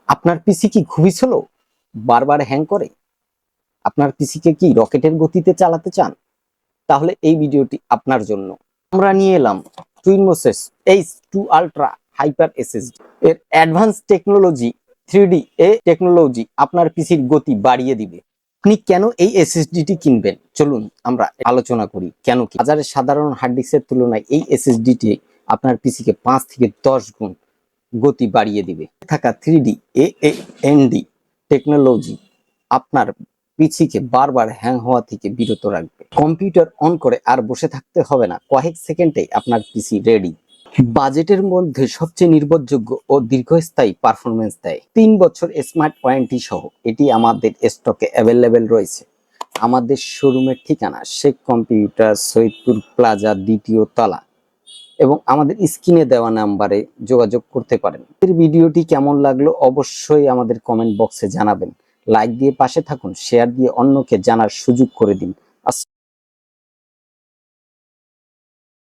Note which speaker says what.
Speaker 1: আপনার পিসি কি খুবই স্লো, বারবার হ্যাং করে? আপনার পিসিকে কি রকেটের গতিতে চালাতে চান? তাহলে এই ভিডিওটি আপনার জন্য। আমরা নিয়ে এলাম টুইনমোসেস H2 আলট্রা হাইপার এসএসডি। এর অ্যাডভান্স টেকনোলজি 3D টেকনোলজি আপনার পিসির গতি বাড়িয়ে দিবে। আপনি কেন এই এসএসডিটি কিনবেন? চলুন আমরা আলোচনা করি কেন কি। বাজারে সাধারণ হার্ড ডিস্কের তুলনায় এই এসএসডিটি আপনার পিসিকে 5 থেকে 10 গুণ গতি বাড়িয়ে দিবে। থাকা 3D AMD টেকনোলজি আপনার পিসিকে বারবার হ্যাং হওয়া থেকে বিরত রাখবে। কম্পিউটার অন করে আর বসে থাকতে হবে না, কয়েক সেকেন্ডেই আপনার পিসি রেডি। বাজেটের মধ্যে সবচেয়ে নির্ভরযোগ্য ও দীর্ঘস্থায়ী পারফরমেন্স দেয়। 3 বছর স্মার্ট ওয়ারেন্টি সহ এটি আমাদের স্টকে অ্যাভেলেবেল রয়েছে। আমাদের শোরুমের ঠিকানা শেখ কম্পিউটার, সৈয়দপুর প্লাজা, 2য় তলা, এবং আমাদের স্ক্রিনে দেওয়া নাম্বারে যোগাযোগ করতে পারেন। এই ভিডিওটি কেমন লাগলো অবশ্যই আমাদের কমেন্ট বক্সে জানাবেন। লাইক দিয়ে পাশে থাকুন, শেয়ার দিয়ে অন্যকে জানার সুযোগ করে দিন।